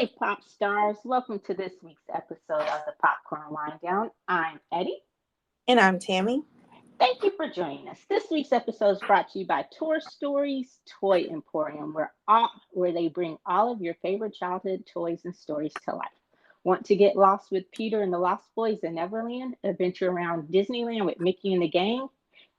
Hey, pop stars. Welcome to this week's episode of the Popcorn Wind Down. I'm Eddie. And I'm Tammy. Thank you for joining us. This week's episode is brought to you by Tour Stories Toy Emporium, where they bring all of your favorite childhood toys and stories to life. Want to get lost with Peter and the Lost Boys in Neverland? Adventure around Disneyland with Mickey and the gang?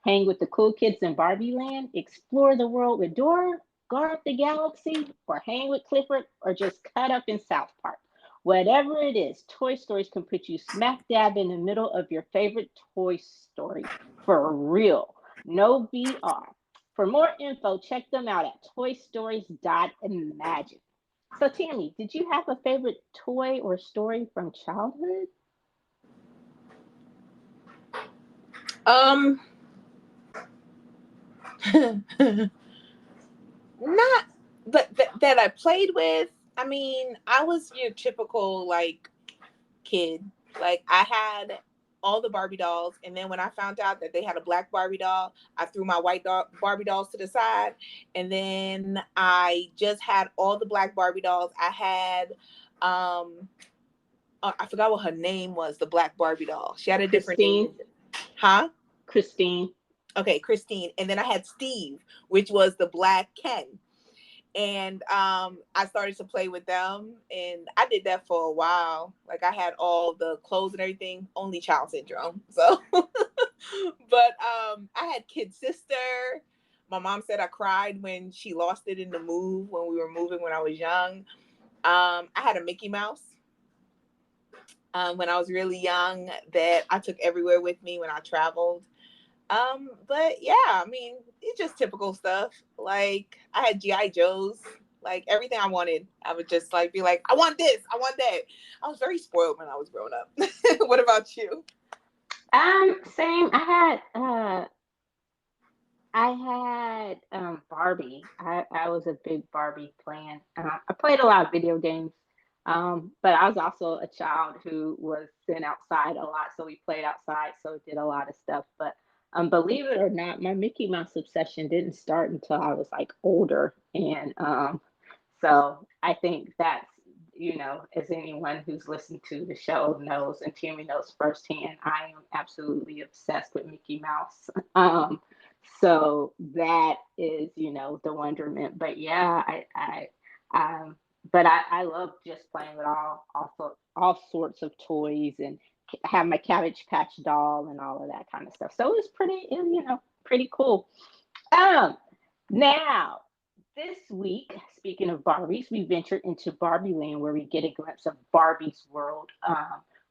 Hang with the cool kids in Barbieland? Explore the world with Dora? Guard the galaxy? Or hang with Clifford? Or just cut up in South Park? Whatever it is, Toy Stories can put you smack dab in the middle of your favorite Toy Story. For real. No BR. For more info, check them out at toystories.imagine. So, Tammy, did you have a favorite toy or story from childhood? Um, Not, but that I played with. I mean, I was your typical kid. Like I had all the Barbie dolls, and then when I found out that they had a black Barbie doll, I threw my Barbie dolls to the side, and then I just had all the black Barbie dolls. I had, I forgot what her name was. The black Barbie doll. She had a different name. Huh? Christine. Okay, Christine. And then I had Steve, which was the black Ken. And I started to play with them, and I did that for a while. Like I had all the clothes and everything, only child syndrome. So, but I had kid sister. My mom said I cried when she lost it in the move when we were moving when I was young. I had a Mickey Mouse when I was really young that I took everywhere with me when I traveled. But yeah, I mean, it's just typical stuff. Like I had GI Joes, like everything I wanted. I would just be like, I want this, I want that. I was very spoiled when I was growing up. What about you? Same. I had Barbie. I was a big Barbie fan. I played a lot of video games. But I was also a child who was sent outside a lot, so we played outside, so did a lot of stuff. But believe it or not, my Mickey Mouse obsession didn't start until I was like older, and so I think that's, as anyone who's listened to the show knows, and Tammy knows firsthand, I am absolutely obsessed with Mickey Mouse. So that is, the wonderment. But yeah, um, but I love just playing with all sorts of toys and have my Cabbage Patch doll and all of that kind of stuff. So pretty cool. Um, Now, this week, speaking of Barbies, we ventured into Barbieland, where we get a glimpse of Barbie's world,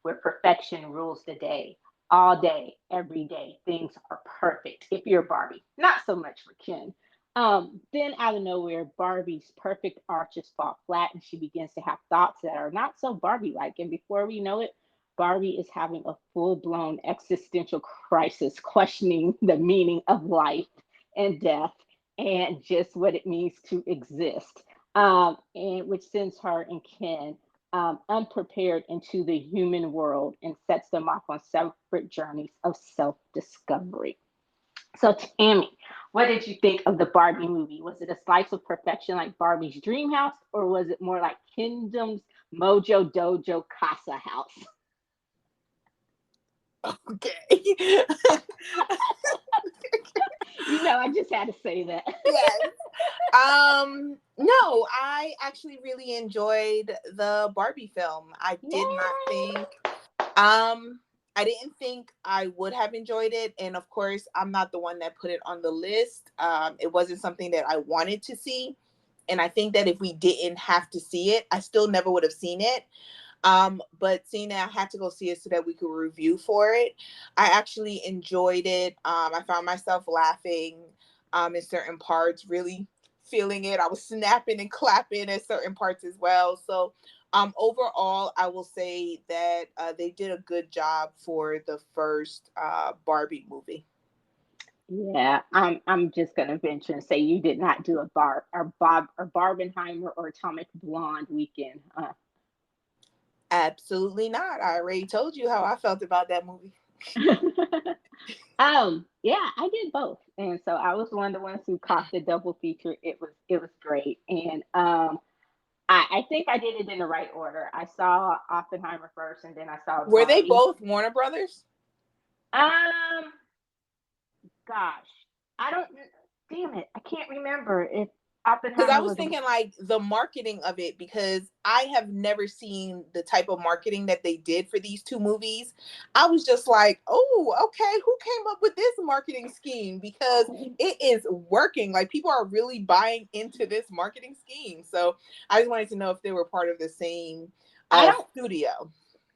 where perfection rules the day. All day, every day, things are perfect. If you're Barbie, not so much for Ken. Then out of nowhere, Barbie's perfect arches fall flat, and she begins to have thoughts that are not so Barbie-like. And before we know it, Barbie is having a full-blown existential crisis, questioning the meaning of life and death and just what it means to exist, and which sends her and Ken unprepared into the human world and sets them off on separate journeys of self discovery. So, Tammy, what did you think of the Barbie movie? Was it a slice of perfection like Barbie's dream house, or was it more like Kingdom's Mojo Dojo Casa house? Okay. I just had to say that. Yes. No, I actually really enjoyed the Barbie film. I did not think, I didn't think I would have enjoyed it. And of course, I'm not the one that put it on the list. It wasn't something that I wanted to see. And I think that if we didn't have to see it, I still never would have seen it. But seeing that I had to go see it so that we could review for it, I actually enjoyed it. I found myself laughing in certain parts, really feeling it. I was snapping and clapping at certain parts as well. So overall, I will say that they did a good job for the first Barbie movie. Yeah, I'm just gonna venture and say you did not do a Barbenheimer or Atomic Blonde weekend. Absolutely not. I already told you how I felt about that movie. Yeah, I did both, and so I was one of the ones who caught the double feature. It was great, and I think I did it in the right order. I saw Oppenheimer first, and then I saw Were they Barbie. both Warner Brothers? Um, gosh, I don't. Damn it, I can't remember if Because I Oppenheimer was was. thinking like the marketing of it, because I have never seen the type of marketing that they did for these two movies. I was just like, oh, okay, who came up with this marketing scheme? Because it is working. Like people are really buying into this marketing scheme. So I just wanted to know if they were part of the same I don't. studio.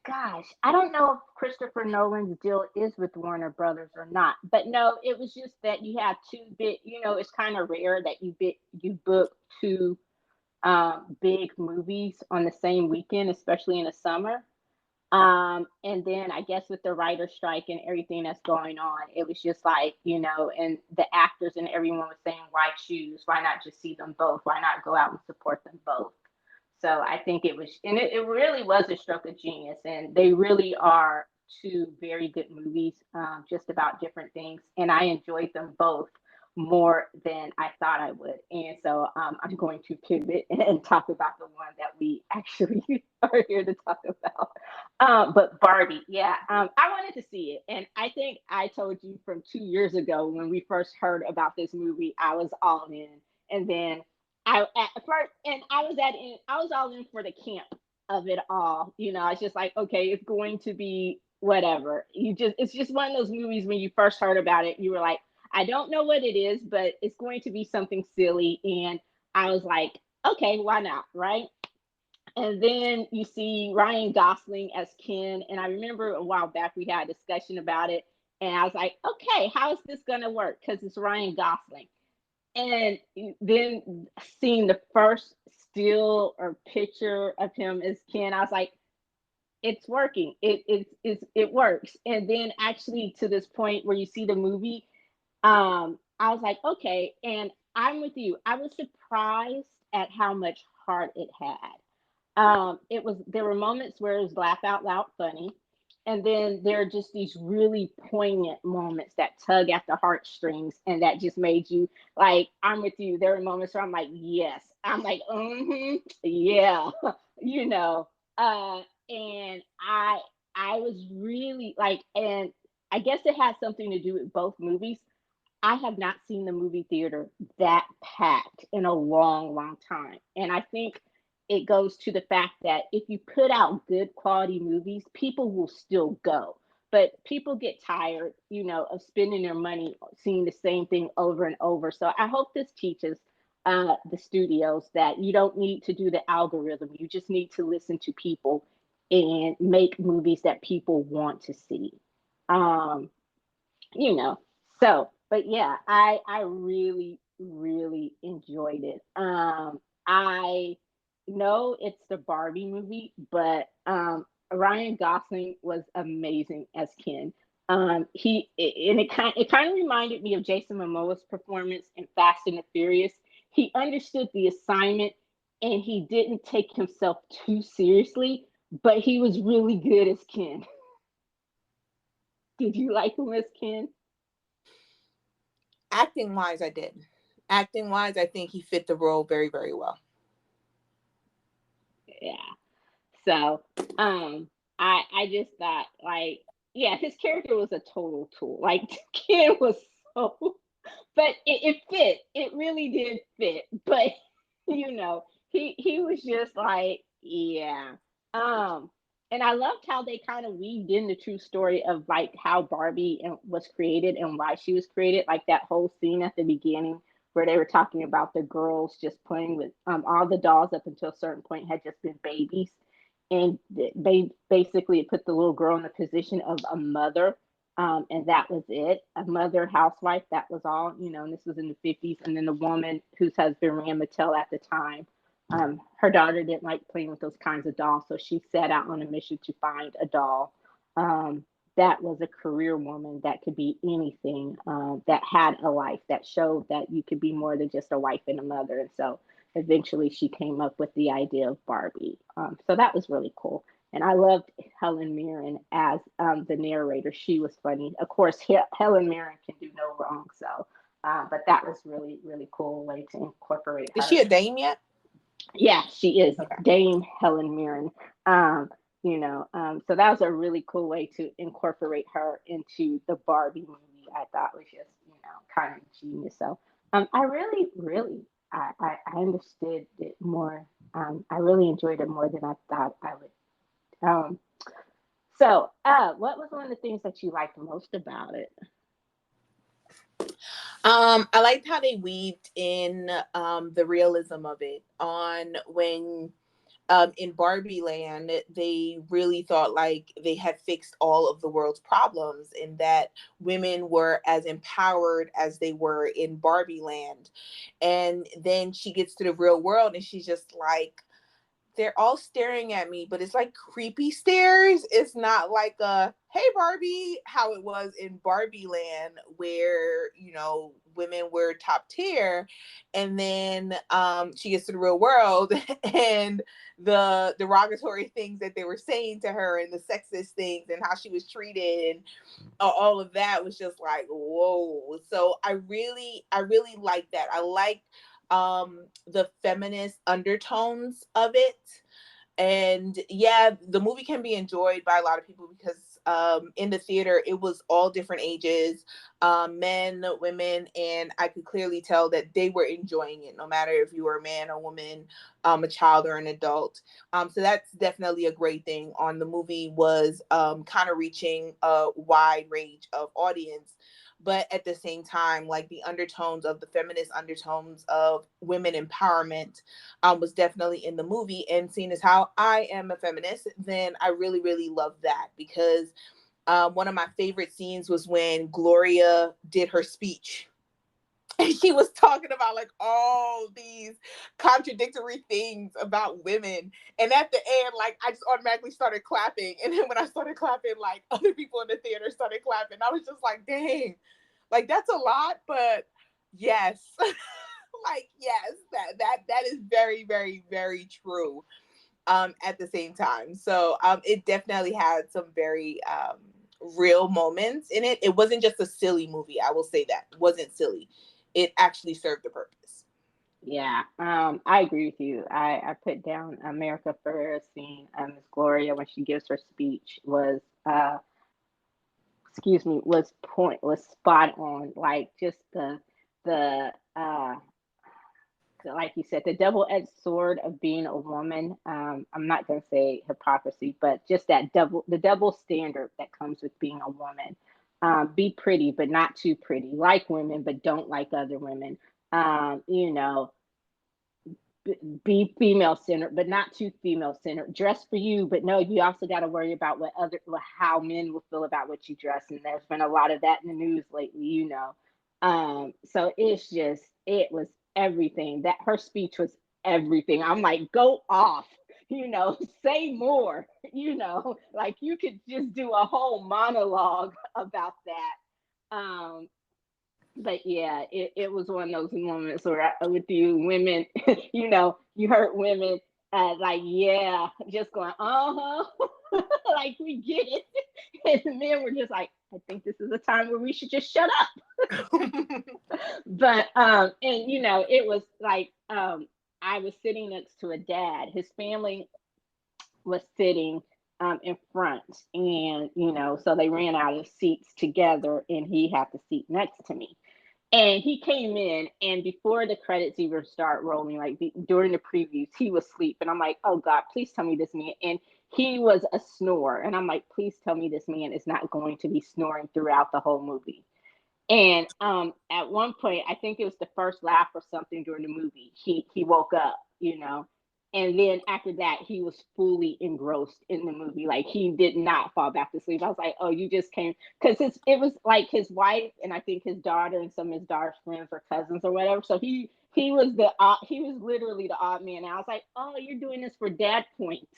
Gosh, I don't know if Christopher Nolan's deal is with Warner Brothers or not. But no, it was just that you have two big. It's kind of rare that you book two big movies on the same weekend, especially in the summer. And then I guess with the writer strike and everything that's going on, it was just like, and the actors and everyone was saying, why choose? Why not just see them both? Why not go out and support them both? So I think it was, and it really was a stroke of genius. And they really are two very good movies, just about different things. And I enjoyed them both more than I thought I would. And so I'm going to pivot and talk about the one that we actually are here to talk about. But Barbie, yeah, I wanted to see it. And I think I told you from 2 years ago when we first heard about this movie, I was all in. And then I at first, and I was all in for the camp of it all. I was just like, okay, it's going to be whatever. It's just one of those movies when you first heard about it, you were like, I don't know what it is, but it's going to be something silly. And I was like, okay, why not, right? And then you see Ryan Gosling as Ken, and I remember a while back we had a discussion about it, and I was like, okay, how is this gonna work? Because it's Ryan Gosling. And then seeing the first still or picture of him as Ken, I was like, it's working. It works. And then actually to this point where you see the movie, I was like, okay. And I'm with you. I was surprised at how much heart it had. There were moments where it was laugh out loud funny, and then there are just these really poignant moments that tug at the heartstrings, and that just made you like, I'm with you. There were moments where I'm like, yes, I'm like, yeah, you know, and I was really like, and I guess it had something to do with both movies. I have not seen the movie theater that packed in a long, long time. And I think it goes to the fact that if you put out good quality movies, people will still go. But people get tired, of spending their money seeing the same thing over and over. So I hope this teaches the studios that you don't need to do the algorithm. You just need to listen to people and make movies that people want to see. Um, you know. So, but yeah, I really really enjoyed it. I know it's the Barbie movie, but Ryan Gosling was amazing as Ken. And it kind of reminded me of Jason Momoa's performance in Fast and the Furious. He understood the assignment and he didn't take himself too seriously, but he was really good as Ken. Did you like him as Ken? Acting wise, I did. Acting wise, I think he fit the role very, very well. Yeah. So, I just thought like, yeah, his character was a total tool. Like Ken was so, but it fit. It really did fit. But he was just like, yeah. Um, and I loved how they kind of weaved in the true story of like how Barbie was created and why she was created. Like that whole scene at the beginning where they were talking about the girls just playing with all the dolls up until a certain point had just been babies, and they basically put the little girl in the position of a mother, and that was it, a mother housewife, that was all, and this was in the 50s. And then the woman whose husband ran Mattel at the time, her daughter didn't like playing with those kinds of dolls, so she set out on a mission to find a doll that was a career woman that could be anything, that had a life, that showed that you could be more than just a wife and a mother. And so eventually she came up with the idea of Barbie. So that was really cool. And I loved Helen Mirren as the narrator. She was funny. Of course, Helen Mirren can do no wrong. So, but that was really, really cool way to incorporate Is her. she a dame yet? Yeah, she is Okay. Dame Helen Mirren. Um, so that was a really cool way to incorporate her into the Barbie movie. I thought was just, kind of genius. So, I really, really, I understood it more. I really enjoyed it more than I thought I would. What was one of the things that you liked most about it? I liked how they weaved in the realism of it on when in Barbie Land, they really thought like they had fixed all of the world's problems and that women were as empowered as they were in Barbie Land. And then she gets to the real world and she's just like, they're all staring at me, but it's like creepy stares. It's not like a hey Barbie, how it was in Barbie Land where, women were top tier. And then she gets to the real world and the derogatory things that they were saying to her and the sexist things and how she was treated and all of that was just like, whoa. So I really like that. I like the feminist undertones of it. And yeah, the movie can be enjoyed by a lot of people because in the theater it was all different ages, men, women, and I could clearly tell that they were enjoying it, no matter if you were a man or woman, a child or an adult. So that's definitely a great thing. On the movie was kind of reaching a wide range of audience, but at the same time, like the undertones of the feminist undertones of women empowerment was definitely in the movie. And seeing as how I am a feminist, then I really, really love that because one of my favorite scenes was when Gloria did her speech. And she was talking about like all these contradictory things about women. And at the end, like I just automatically started clapping. And then when I started clapping, like other people in the theater started clapping. I was just like, dang, like that's a lot, but yes. Like yes, that is very, very, very true. At the same time. So it definitely had some very real moments in it. It wasn't just a silly movie. I will say that. It wasn't silly. It actually served a purpose. Yeah, I agree with you. I put down America Ferrera's scene, Miss Gloria, when she gives her speech was spot on. Like just the like you said, the double-edged sword of being a woman. I'm not going to say hypocrisy, but just the double standard that comes with being a woman. Be pretty, but not too pretty. Like women, but don't like other women. Um, you know, be female centered, but not too female centered. Dress for you, but no, you also got to worry about how men will feel about what you dress. And there's been a lot of that in the news lately. So it was everything. That her speech was everything. I'm like, go off, say more, like you could just do a whole monologue about that. But yeah, it was one of those moments where with you women, you heard women like, yeah, just going, like we get it. And the men were just like, I think this is a time where we should just shut up. But and it was like I was sitting next to a dad. His family was sitting in front, and so they ran out of seats together, and he had the seat next to me. And he came in, and before the credits even start rolling, like during the previews, he was asleep. And I'm like, oh God, please tell me this man. And he was a snorer. And I'm like, please tell me this man is not going to be snoring throughout the whole movie. And at one point, I think it was the first laugh or something during the movie, he woke up, and then after that, he was fully engrossed in the movie. Like he did not fall back to sleep. I was like, oh, you just came because it was like his wife and I think his daughter and some of his daughter's friends or cousins or whatever. So he was literally the odd man. And I was like, oh, you're doing this for dad points.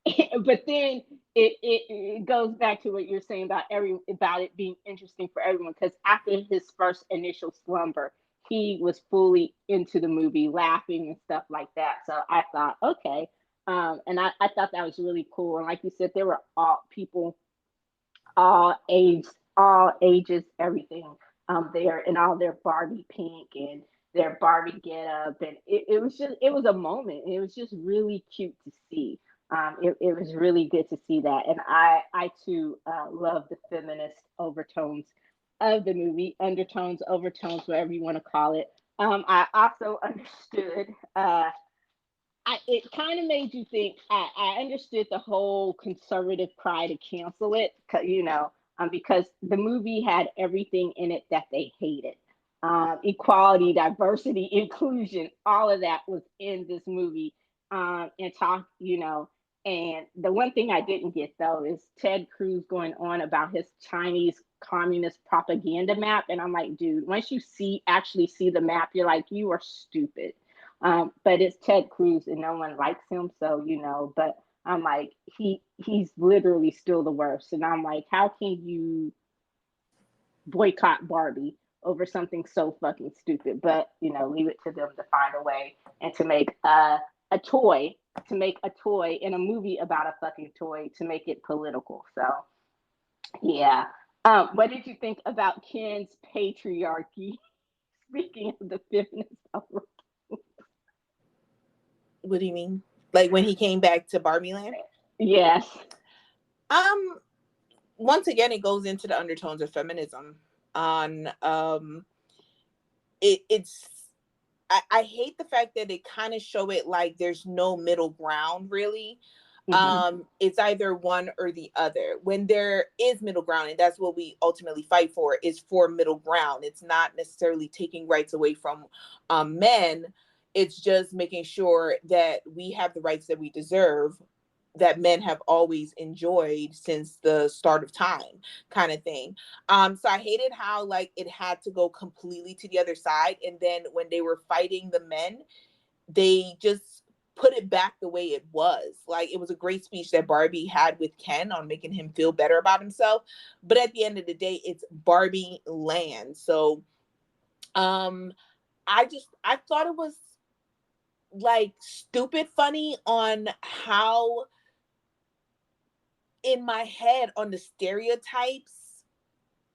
But then it goes back to what you're saying about it being interesting for everyone because after his first initial slumber, he was fully into the movie, laughing and stuff like that. So I thought, okay, and I thought that was really cool. And like you said, there were all people, all ages, everything there, and all their Barbie pink and their Barbie get up, and it was a moment. It was just really cute to see. It was really good to see that, and I too love the feminist overtones of the movie, undertones, overtones, whatever you want to call it. I also understood. It kind of made you think. I understood the whole conservative cry to cancel it, because the movie had everything in it that they hated. Equality, diversity, inclusion, all of that was in this movie. And and the one thing I didn't get though is Ted Cruz going on about his Chinese communist propaganda map, and I'm like, dude, once you actually see the map, you're like, you are stupid. But it's Ted Cruz and no one likes him, so but I'm like, he's literally still the worst. And I'm like, how can you boycott Barbie over something so fucking stupid? But leave it to them to find a way and to make a toy, in a movie about a fucking toy, to make it political. So yeah. What did you think about Ken's patriarchy? Speaking of the feminist. What do you mean? Like when he came back to Barbieland? Yes. Once again, it goes into the undertones of feminism. On it's I hate the fact that they kind of show it like there's no middle ground, really. Mm-hmm. It's either one or the other. When there is middle ground, and that's what we ultimately fight for, is for middle ground. It's not necessarily taking rights away from men. It's just making sure that we have the rights that we deserve, that men have always enjoyed since the start of time, kind of thing. So I hated how like it had to go completely to the other side. And then when they were fighting the men, they just put it back the way it was. Like, it was a great speech that Barbie had with Ken on making him feel better about himself. But at the end of the day, it's Barbie land. So I thought it was like stupid funny on how, in my head, on the stereotypes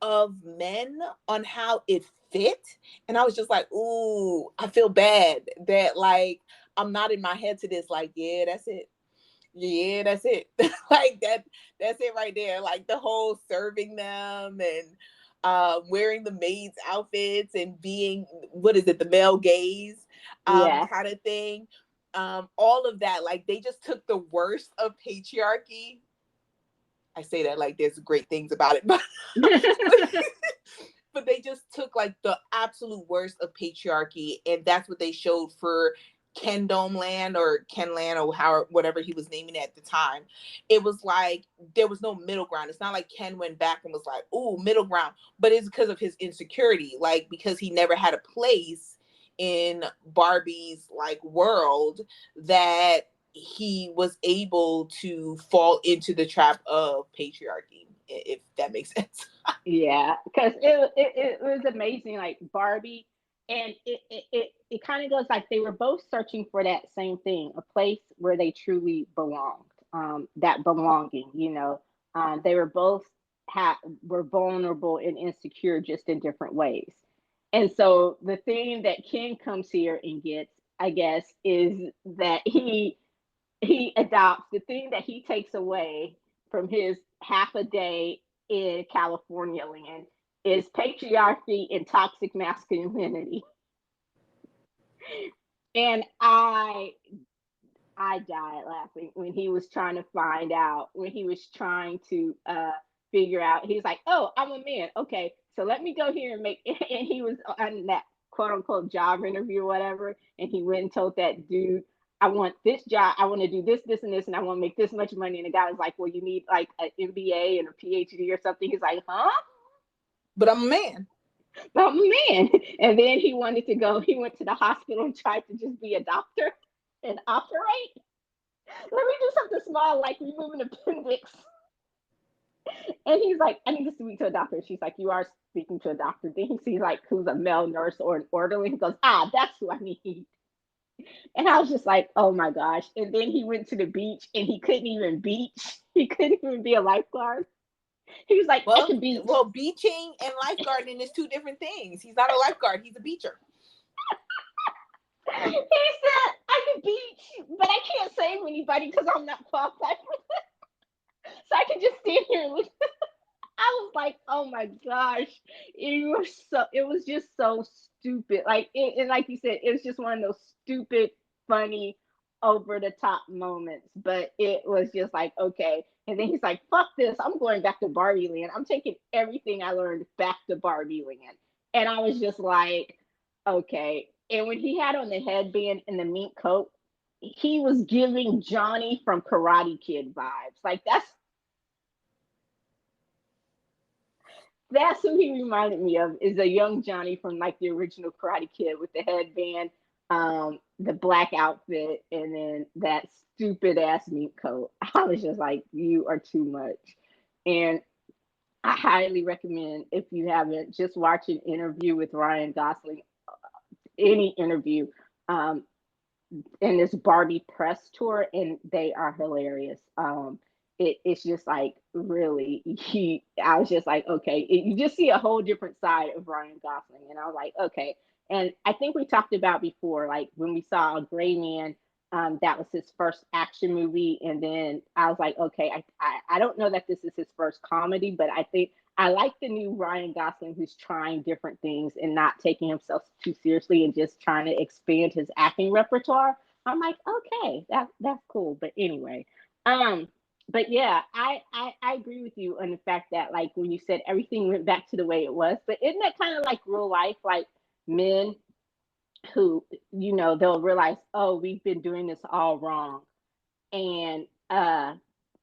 of men, on how it fit. And I was just like, ooh, I feel bad that like I'm not in my head to this, like, yeah, that's it. Yeah, that's it. Like that's it right there. Like the whole serving them and wearing the maids outfits and being, what is it, the male gaze Yeah. kind of thing. All of that, like they just took the worst of patriarchy. I say that like there's great things about it, but but they just took like the absolute worst of patriarchy, and that's what they showed for Ken Dome Land or Ken Land or how, whatever he was naming it at the time. It was like there was no middle ground. It's not like Ken went back and was like, "Ooh, middle ground," but it's because of his insecurity, like because he never had a place in Barbie's like world, that he was able to fall into the trap of patriarchy, if that makes sense. Yeah, because it was amazing, like Barbie, and it kind of goes like they were both searching for that same thing, a place where they truly belonged, that belonging. They were both were vulnerable and insecure, just in different ways. And so the thing that Ken comes here and gets, I guess, is that he adopts the thing that he takes away from his half a day in California land is patriarchy and toxic masculinity. And I died laughing when he was trying to find out, when he was trying to figure out. He's like, "Oh, I'm a man. Okay, so let me go here and make." And he was on that quote unquote job interview or whatever, and he went and told that dude, "I want this job. I want to do this, this, and this, and I want to make this much money." And the guy was like, "Well, you need like an MBA and a PhD or something." He's like, "Huh? But I'm a man. I'm a man." And then he wanted to go. He went to the hospital and tried to just be a doctor and operate. Let me do something small like remove an appendix. And he's like, "I need to speak to a doctor." She's like, "You are speaking to a doctor." Then he sees like who's a male nurse or an orderly. He goes, "Ah, that's who I need." And I was just like, "Oh my gosh." And then he went to the beach and he couldn't even beach. He couldn't even be a lifeguard. He was like, "At Well, the beach." well, beaching and lifeguarding is two different things. He's not a lifeguard; he's a beacher. He said I can beat you, but I can't save anybody because I'm not qualified for that. So I can just stand here and look. I was like, oh my gosh, it was just so stupid. Like and like you said, it was just one of those stupid, funny, over the top moments. But it was just like, okay. And then he's like, fuck this, I'm going back to Barbieland. I'm taking everything I learned back to Barbieland. And I was just like, okay. And when he had on the headband and the mink coat, he was giving Johnny from Karate Kid vibes. Like that's who he reminded me of, is a young Johnny from like the original Karate Kid with the headband, the black outfit, and then that stupid ass mink coat. I was just like, you are too much. And I highly recommend, if you haven't, just watch an interview with Ryan Gosling, any interview, um, in this Barbie press tour, and they are hilarious. It's just like, really, I was just like, okay, you just see a whole different side of Ryan Gosling, and I was like, okay. And I think we talked about before, like when we saw Gray Man, that was his first action movie, and then I was like, okay, I don't know that this is his first comedy, but I think I like the new Ryan Gosling who's trying different things and not taking himself too seriously and just trying to expand his acting repertoire. I'm like, okay, that's cool. But anyway, um, but yeah, I agree with you on the fact that, like, when you said everything went back to the way it was, but isn't that kind of like real life? Like, men who, they'll realize, oh, we've been doing this all wrong, and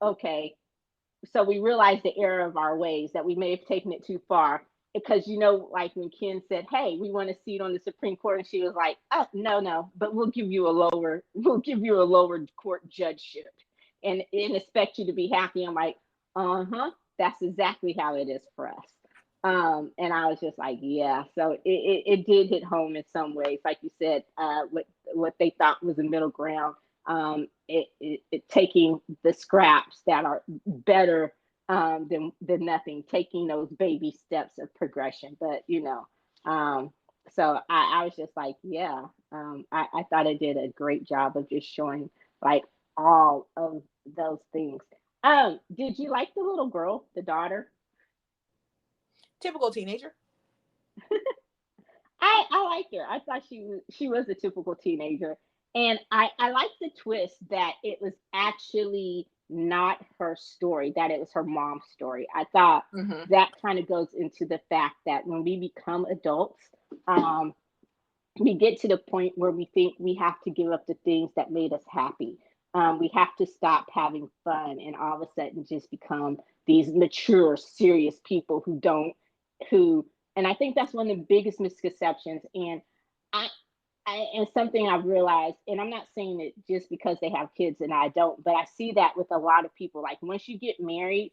okay, so we realized the error of our ways, that we may have taken it too far. Because, like when Ken said, hey, we want a seat on the Supreme Court, and she was like, oh, no, but we'll give you a lower court judgeship, and expect you to be happy. I'm like, uh-huh, that's exactly how it is for us. And I was just like, yeah. So it did hit home in some ways, like you said, what they thought was a middle ground, it taking the scraps that are better, than nothing, taking those baby steps of progression. But so I was just like, yeah, I thought it did a great job of just showing like all of those things. Did you like the little girl, the daughter? Typical teenager. I liked her. I thought she was a typical teenager, and I liked the twist that it was actually not her story, that it was her mom's story. I thought Mm-hmm. that kind of goes into the fact that when we become adults, um, we get to the point where we think we have to give up the things that made us happy. We have to stop having fun and all of a sudden just become these mature, serious people who, and I think that's one of the biggest misconceptions. And I, and something I've realized, and I'm not saying it just because they have kids and I don't, but I see that with a lot of people. Like once you get married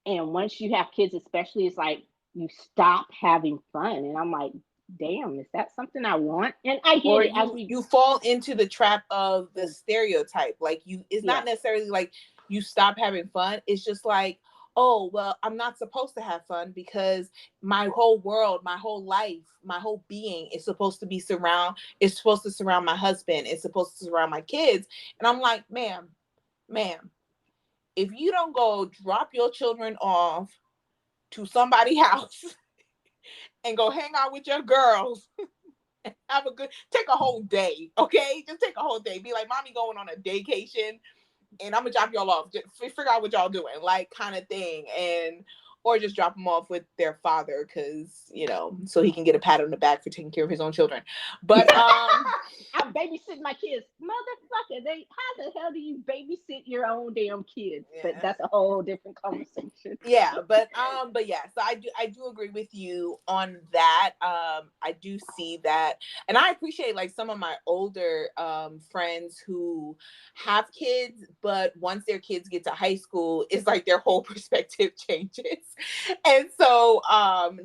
and once you have kids, especially, it's like you stop having fun. And I'm like, damn, is that something I want? And I get Or it as you we, fall into the trap of the stereotype. Like it's not yes, necessarily like you stop having fun. It's just like, oh well, I'm not supposed to have fun because my whole world, my whole life, my whole being is supposed to surround my husband, it's supposed to surround my kids. And I'm like, ma'am, if you don't go drop your children off to somebody's house and go hang out with your girls, have a good, take a whole day, okay? Just take a whole day. Be like, mommy going on a vacation, and I'm gonna drop y'all off. Just figure out what y'all doing, like kind of thing, and or just drop them off with their father, because so he can get a pat on the back for taking care of his own children. But I'm babysitting my kids, motherfucker. How the hell do you babysit your own damn kids? But yeah. that's a whole different conversation. Yeah, but yeah, so I do agree with you on that. I do see that, and I appreciate like some of my older friends who have kids, but once their kids get to high school, it's like their whole perspective changes. And so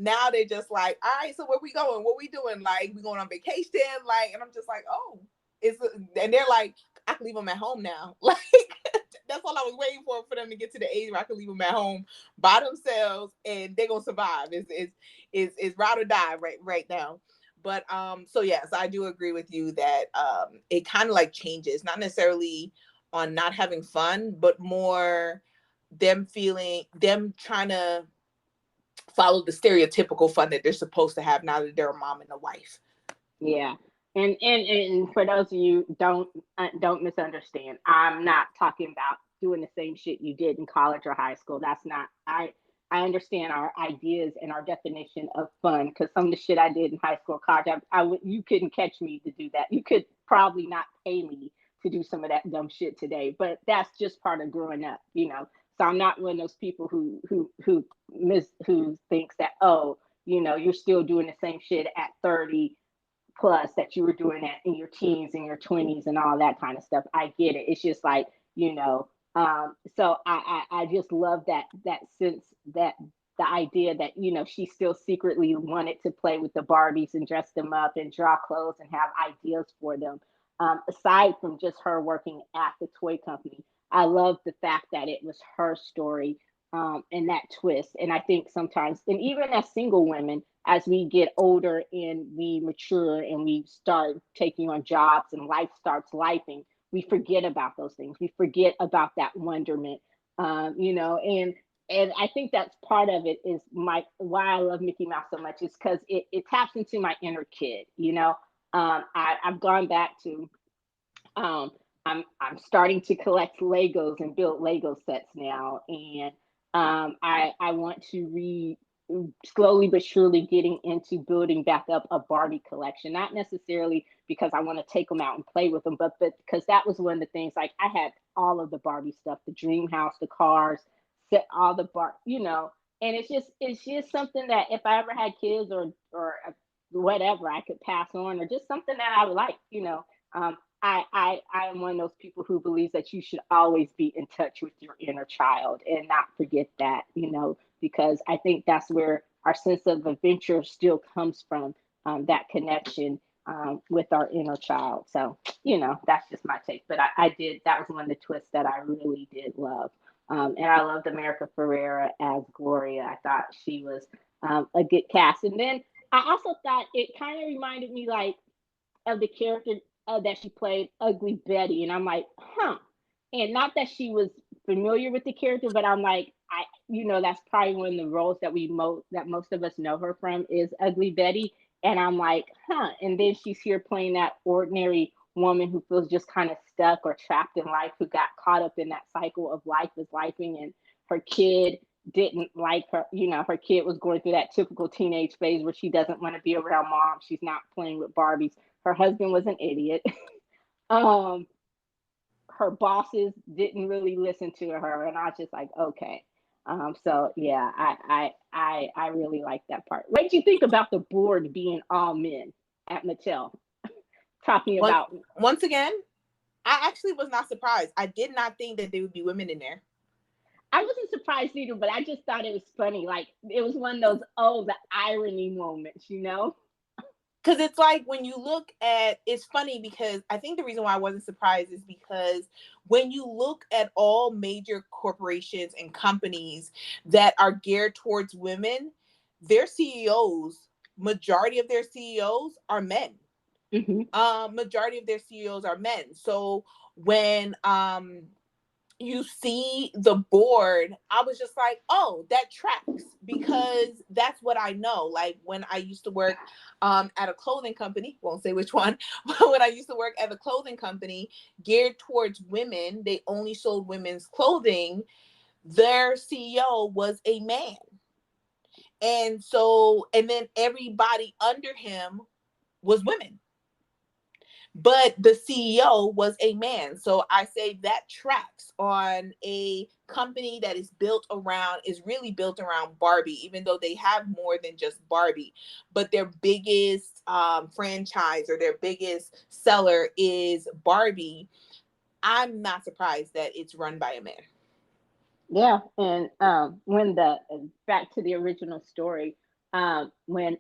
now they're just like, all right, so where we going, what we doing, like we going on vacation, like, and I'm just like, oh, and they're like, I can leave them at home now. Like that's all I was waiting for them to get to the age where I could leave them at home by themselves and they're gonna survive. Is ride or die right now. But so yes, I do agree with you that it kind of like changes, not necessarily on not having fun, but more them trying to follow the stereotypical fun that they're supposed to have now that they're a mom and a wife. Yeah. And for those of you don't misunderstand, I'm not talking about doing the same shit you did in college or high school. That's not I understand our ideas and our definition of fun because some of the shit I did in high school, college, you couldn't catch me to do that. You could probably not pay me to do some of that dumb shit today, but that's just part of growing up, you know. So I'm not one of those people who thinks that, oh, you know, you're still doing the same shit at 30 plus that you were doing that in your teens and your 20s and all that kind of stuff. I get it. It's just like, you know, so I just love that sense, that the idea that, you know, she still secretly wanted to play with the Barbies and dress them up and draw clothes and have ideas for them. Aside from just her working at the toy company, I love the fact that it was her story, and that twist. And I think sometimes, and even as single women, as we get older and we mature and we start taking on jobs and life starts lifing, we forget about those things. We forget about that wonderment, you know. And I think that's part of it is my why I love Mickey Mouse so much is because it taps into my inner kid. You know, I've gone back to um, I'm starting to collect Legos and build Lego sets now, and I want to read slowly but surely getting into building back up a Barbie collection. Not necessarily because I want to take them out and play with them, but because that was one of the things. Like I had all of the Barbie stuff, the dream house, the cars, set all the you know. And it's just something that if I ever had kids or whatever, I could pass on, or just something that I would like, you know. I am one of those people who believes that you should always be in touch with your inner child and not forget that, you know, because I think that's where our sense of adventure still comes from, that connection, with our inner child. So, you know, that's just my take. But that was one of the twists that I really did love. And I loved America Ferrera as Gloria. I thought she was, a good cast. And then I also thought it kind of reminded me like of the character, that she played, Ugly Betty, and I'm like, huh. And not that she was familiar with the character, but I'm like, you know, that's probably one of the roles that most of us know her from is Ugly Betty, and I'm like, huh. And then she's here playing that ordinary woman who feels just kind of stuck or trapped in life, who got caught up in that cycle of life is lifing, and her kid didn't like her. You know, her kid was going through that typical teenage phase where she doesn't want to be around mom. She's not playing with Barbies. Her husband was an idiot. um, her bosses didn't really listen to her, and I was just like, okay. So yeah, I really like that part. What did you think about the board being all men at Mattel? Talking Once about, once again, I actually was not surprised. I did not think that there would be women in there. I wasn't surprised either, but I just thought it was funny. Like it was one of those, oh, the irony moments, you know? Because it's like when you look at, it's funny because I think the reason why I wasn't surprised is because when you look at all major corporations and companies that are geared towards women, their CEOs, majority of their CEOs are men. Hmm. Majority of their CEOs are men. So when you see the board, I was just like, oh, that tracks because that's what I know. Like when I used to work at a clothing company, won't say which one, but when I used to work at a clothing company geared towards women, they only sold women's clothing. Their CEO was a man. And so, and then everybody under him was women, but the CEO was a man. So I say that tracks on a company that is really built around Barbie, even though they have more than just Barbie. But their biggest franchise or their biggest seller is Barbie. I'm not surprised that it's run by a man. Yeah, and when the back to the original story, when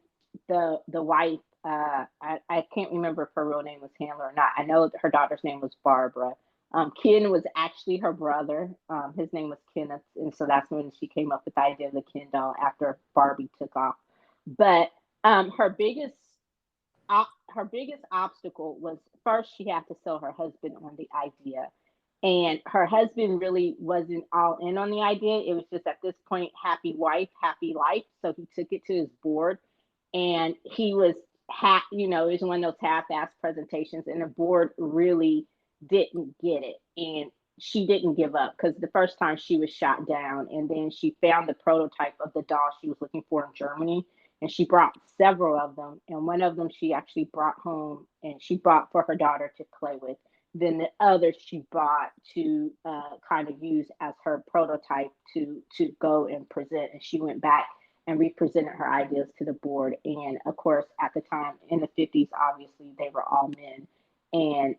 the wife, I can't remember if her real name was Handler or not. I know her daughter's name was Barbara. Ken was actually her brother. His name was Kenneth, and so that's when she came up with the idea of the Ken doll after Barbie took off. But her biggest her biggest obstacle was first she had to sell her husband on the idea, and her husband really wasn't all in on the idea. It was just at this point, happy wife, happy life. So he took it to his board, and he was it was one of those half-ass presentations, and the board really didn't get it, and she didn't give up because the first time she was shot down, and then she found the prototype of the doll she was looking for in Germany, and she brought several of them, and one of them she actually brought home and she bought for her daughter to play with. Then the others she bought to kind of use as her prototype to go and present, and she went back and represented her ideas to the board. And of course, at the time in the 50s, obviously they were all men, and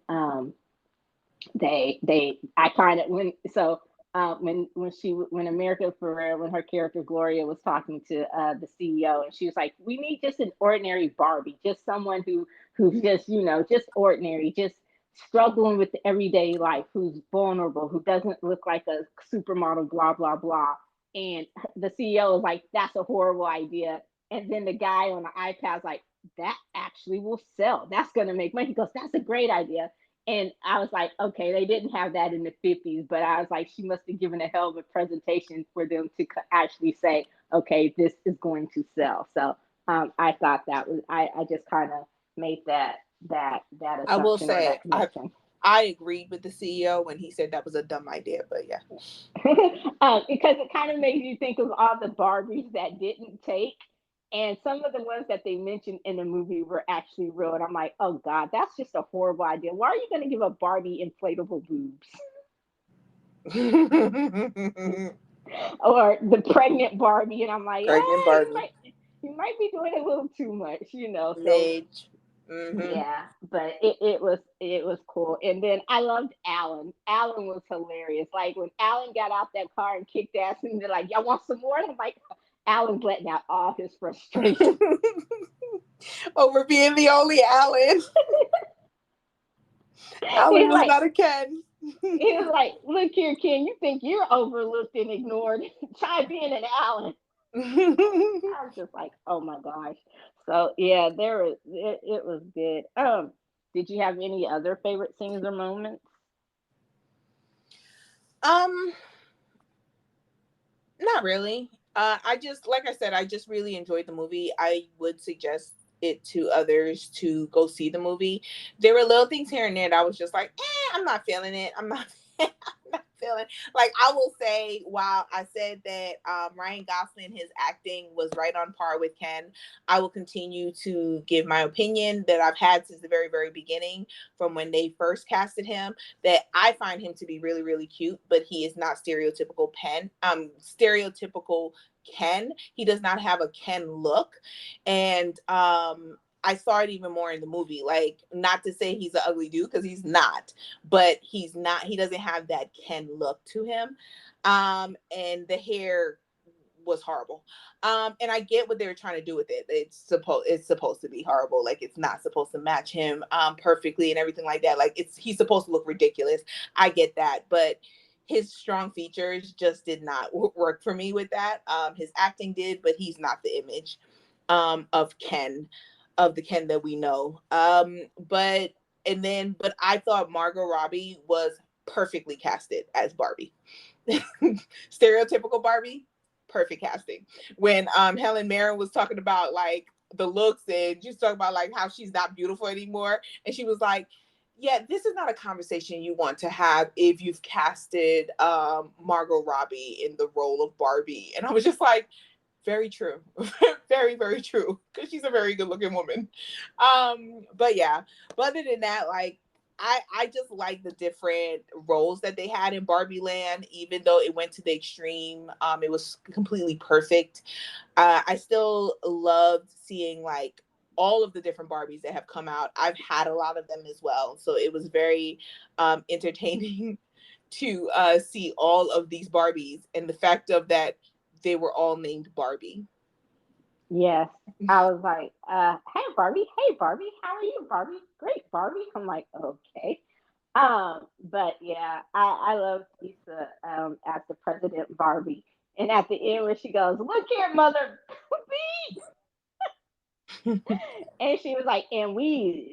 they I kind of when America Ferrera, when her character Gloria was talking to the CEO, and she was like, we need just an ordinary Barbie, just someone who's just just ordinary, just struggling with the everyday life, who's vulnerable, who doesn't look like a supermodel, blah blah blah. And the CEO was like, that's a horrible idea. And then the guy on the iPad's like, that actually will sell, that's going to make money. He goes, that's a great idea. And I was like, okay, they didn't have that in the 50s, but I was like, she must have given a hell of a presentation for them to actually say, okay, this is going to sell. So I thought that was, I just kind of made that I will assumption or say, that connection. I agreed with the CEO when he said that was a dumb idea, but yeah. Because it kind of makes you think of all the Barbies that didn't take. And some of the ones that they mentioned in the movie were actually real. And I'm like, oh God, that's just a horrible idea. Why are you going to give a Barbie inflatable boobs? Or the pregnant Barbie. And I'm like, Pregnant Barbie. you might be doing a little too much. So Midge. Mm-hmm. yeah, but it was cool. And then I loved Alan. Alan was hilarious. Like when Alan got out that car and kicked ass, and they're like, "Y'all want some more?" And I'm like, Alan's letting out all his frustration. Over being the only Alan. Alan He's was like, not a Ken. "Look here, Ken. You think you're overlooked and ignored? Try being an Alan." I was just like, "Oh my gosh!" So yeah, it was good. Did you have any other favorite scenes or moments? um, Not really. I just, like I said, I just really enjoyed the movie. I would suggest it to others to go see the movie. There were little things here and there that I was just like, I'm not feeling it. I'm not, I'm not feeling. Like I will say, while I said that Ryan Gosling, his acting was right on par with Ken, I will continue to give my opinion that I've had since the very, very beginning, from when they first casted him, that I find him to be really, really cute, but he is not stereotypical Ken. He does not have a Ken look. And I saw it even more in the movie. Like, not to say he's an ugly dude, because he's not, but he doesn't have that Ken look to him. And the hair was horrible. And I get what they were trying to do with it. It's supposed to be horrible. Like, it's not supposed to match him perfectly and everything like that. Like, he's supposed to look ridiculous. I get that, but his strong features just did not work for me with that. His acting did, but he's not the image of Ken, of the Ken that we know. But I thought Margot Robbie was perfectly casted as Barbie. Stereotypical Barbie, perfect casting. When Helen Mirren was talking about like the looks, and just talking about like how she's not beautiful anymore, and she was like, yeah, this is not a conversation you want to have if you've casted Margot Robbie in the role of Barbie. And I was just like, very true. Very, very true, because she's a very good looking woman. But yeah, but other than that, like, I just like the different roles that they had in Barbieland, even though it went to the extreme. It was completely perfect. I still loved seeing like all of the different Barbies that have come out. I've had a lot of them as well, so it was very entertaining to see all of these Barbies, and the fact of that they were all named Barbie. Yes. I was like, hey Barbie, how are you, Barbie? Great, Barbie. I'm like, okay. But yeah, I love Lisa as the President Barbie. And at the end when she goes, look here, mother B, And she was like, and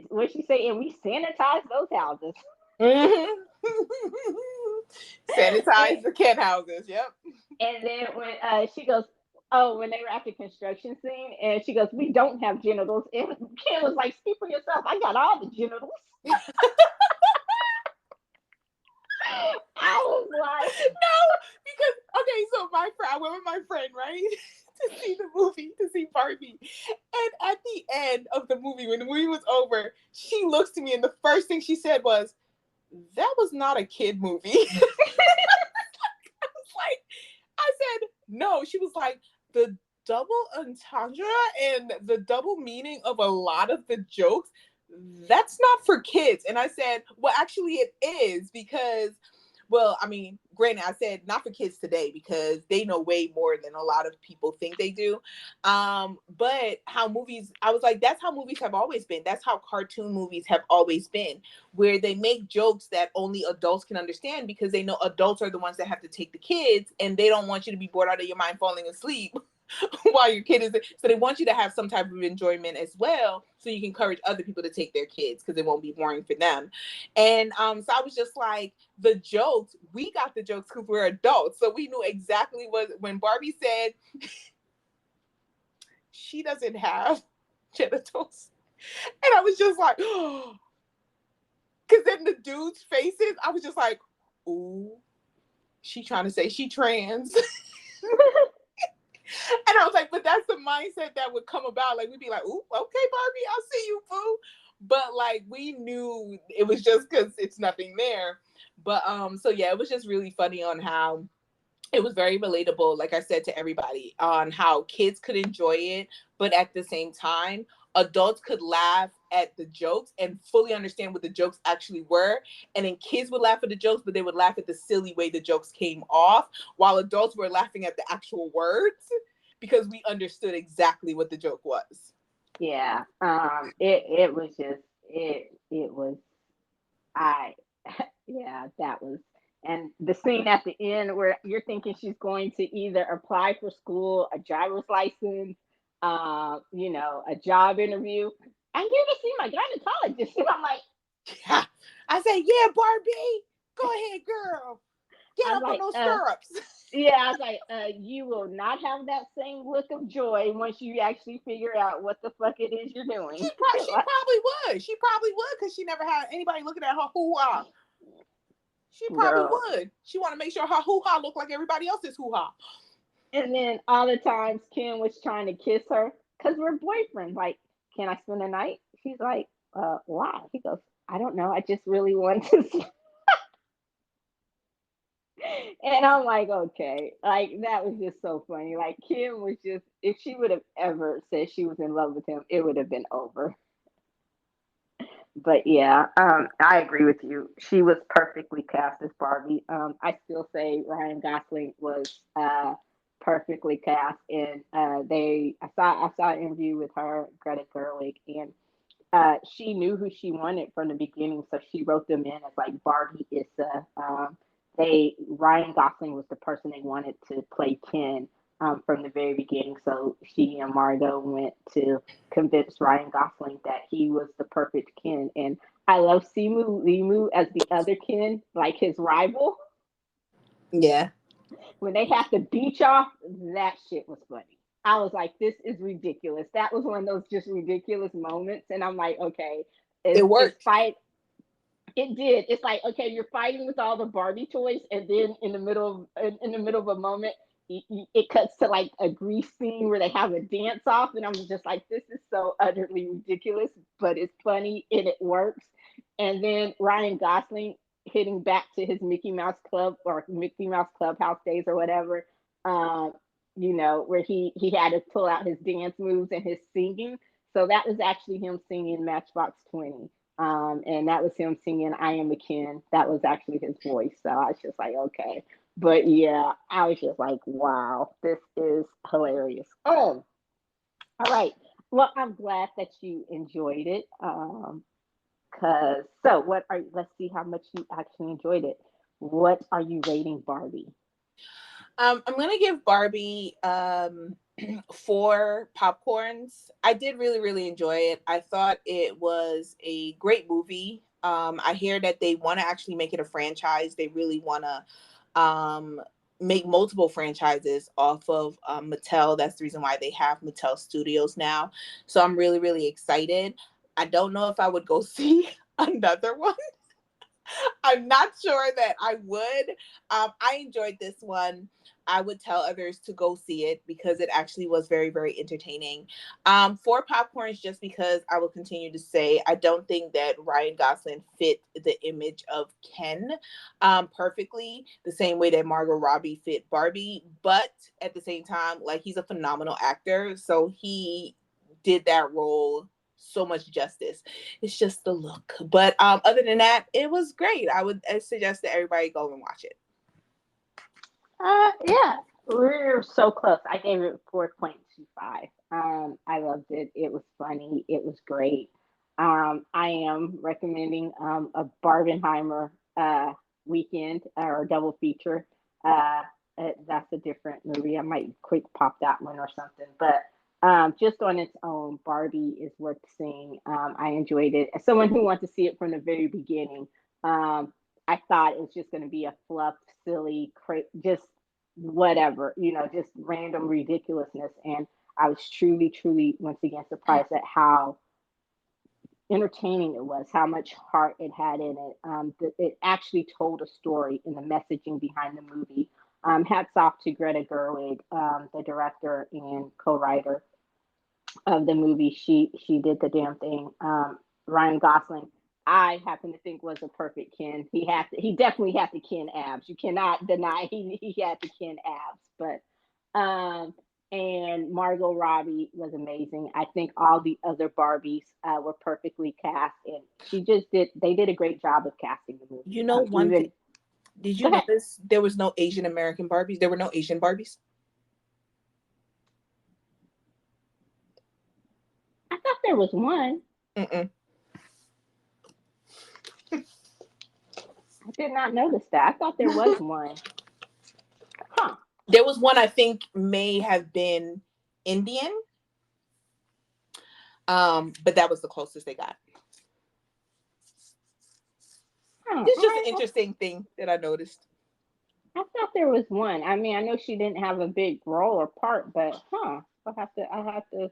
what she say, and we sanitize those houses. Mhm. and, Sanitize the Ken houses. Yep. and then when she goes, oh, when they were at the construction scene, and she goes, we don't have genitals. And Ken was like, speak for yourself. I got all the genitals. I was like, No, because okay, so my friend, I went with my friend, right, to see the movie, to see Barbie, and at the end of the movie, when the movie was over, she looks to me, and the first thing she said was, "That was not a kid movie." I was like, I said, "No." She was like, "The double entendre and the double meaning of a lot of the jokes, that's not for kids." And I said, "Well, actually, it is because." Well, I mean, granted, I said not for kids today because they know way more than a lot of people think they do. But how movies, I was like, that's how movies have always been. That's how cartoon movies have always been, where they make jokes that only adults can understand because they know adults are the ones that have to take the kids and they don't want you to be bored out of your mind falling asleep while your kid is so they want you to have some type of enjoyment as well so you can encourage other people to take their kids because it won't be boring for them. And so I was just like, the jokes, we got the jokes because we're adults, so we knew exactly what when Barbie said she doesn't have genitals, and I was just like, oh, because then the dudes faces, I was just like, ooh, she trying to say she trans. And I was like, but that's the mindset that would come about. Like, we'd be like, ooh, okay, Barbie, I'll see you, boo. But like, we knew it was just because it's nothing there. But so yeah, it was just really funny on how it was very relatable, like I said, to everybody, on how kids could enjoy it, but at the same time, adults could laugh at the jokes and fully understand what the jokes actually were. And then kids would laugh at the jokes, but they would laugh at the silly way the jokes came off, while adults were laughing at the actual words because we understood exactly what the joke was. yeah, it was just it was I yeah, that was, and the scene at the end where you're thinking she's going to either apply for school, a driver's license, a job interview. I'm here to see my gynecologist. And I'm like, Yeah. I said, yeah, Barbie, go ahead, girl. Get I'm up on like, those stirrups. yeah, I was like, you will not have that same look of joy once you actually figure out what the fuck it is you're doing. She probably would. She probably would because she never had anybody looking at her hoo ha. She probably Girl. would. She want to make sure her hoo ha look like everybody else's hoo ha. And then all the times Kim was trying to kiss her because we're boyfriends. Like, can I spend the night? She's like, why? He goes, I don't know. I just really want to see. And I'm like, okay. Like, that was just so funny. Like, Kim was just, if she would have ever said she was in love with him, it would have been over. But yeah, I agree with you. She was perfectly cast as Barbie. I still say Ryan Gosling was perfectly cast, and I saw an interview with her, Greta Gerwig, and she knew who she wanted from the beginning, so she wrote them in as like Barbie Issa. They Ryan Gosling was the person they wanted to play Ken from the very beginning. So she and Margot went to convince Ryan Gosling that he was the perfect Ken. And I love Simu Limu as the other Ken, like his rival. Yeah. When they have to beach off, that shit was funny. I was like, this is ridiculous. That was one of those just ridiculous moments. And I'm like, okay, It it's worked. fight. It did. It's like, okay, you're fighting with all the Barbie toys, and then in the middle of a moment, it cuts to like a grease scene where they have a dance off, and I'm just like, this is so utterly ridiculous, but it's funny and it works. And then Ryan Gosling hitting back to his Mickey Mouse Club or Mickey Mouse Clubhouse days or whatever, um, where he had to pull out his dance moves and his singing. So that was actually him singing Matchbox 20. And that was him singing I Am a Ken. That was actually his voice. So I was just like, okay. But yeah, I was just like, wow, this is hilarious. Oh, all right. Well, I'm glad that you enjoyed it. Cause so what are let's see how much you actually enjoyed it. What are you rating Barbie? I'm gonna give Barbie for popcorns, I did really, really enjoy it. I thought it was a great movie. I hear that they want to actually make it a franchise. They really want to make multiple franchises off of Mattel. That's the reason why they have Mattel Studios now. So I'm really, really excited. I don't know if I would go see another one. I'm not sure that I would. I enjoyed this one. I would tell others to go see it because it actually was very, very entertaining. For popcorns, just because I will continue to say, I don't think that Ryan Gosling fit the image of Ken perfectly, the same way that Margot Robbie fit Barbie. But at the same time, like, he's a phenomenal actor. So he did that role so much justice. It's just the look. But other than that, it was great. I would suggest that everybody go and watch it. Yeah, we're so close. I gave it 4.25. I loved it. It was funny. It was great. I am recommending a Barbenheimer weekend or double feature. Uh, that's a different movie. I might quick pop that one or something. But just on its own, Barbie is worth seeing. I enjoyed it. As someone who wants to see it from the very beginning, I thought it was just going to be a fluff, silly, just whatever, just random ridiculousness. And I was truly, truly, once again, surprised at how entertaining it was, how much heart it had in it. It actually told a story in the messaging behind the movie. Hats off to Greta Gerwig, the director and co-writer of the movie. She did the damn thing. Ryan Gosling, I happen to think was a perfect Ken. He definitely had the Ken abs. You cannot deny he had the Ken abs. But and Margot Robbie was amazing. I think all the other Barbies were perfectly cast, and she just did. They did a great job of casting the movie. You know, one Even thing. Did Go you ahead. notice there was no Asian American Barbies? There were no Asian Barbies. I thought there was one. Mm-mm. I did not notice that. I thought there was one. Huh. There was one I think may have been Indian, but that was the closest they got. Huh. It's All just an right. interesting thing that I noticed. I thought there was one. I mean, I know she didn't have a big role or part, but I have to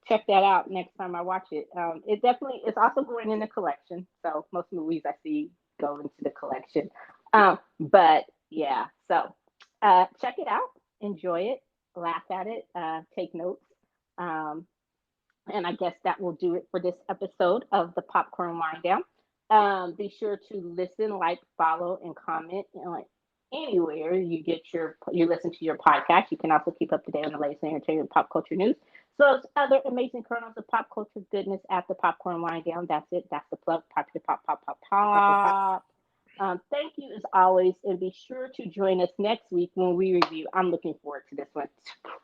check that out next time I watch it. It definitely it's also going in the collection. So most movies I see go into the collection. But yeah, so check it out, enjoy it, laugh at it, take notes. Um, and I guess that will do it for this episode of the Popcorn Wind Down. Be sure to listen, like, follow, and comment on anywhere you listen to your podcast. You can also keep up to date on the latest entertainment pop culture news. So as other amazing kernels of pop culture goodness at the Popcorn Wind Down. That's it. That's the plug. Popular pop, pop, pop, Pop, pop, pop. pop. Thank you as always, and be sure to join us next week when we review. I'm looking forward to this one.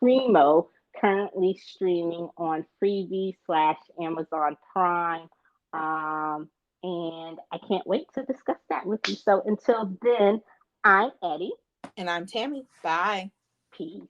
Primo, currently streaming on Freebie slash Amazon Prime. And I can't wait to discuss that with you. So until then, I'm Eddie. And I'm Tammy. Bye. Peace.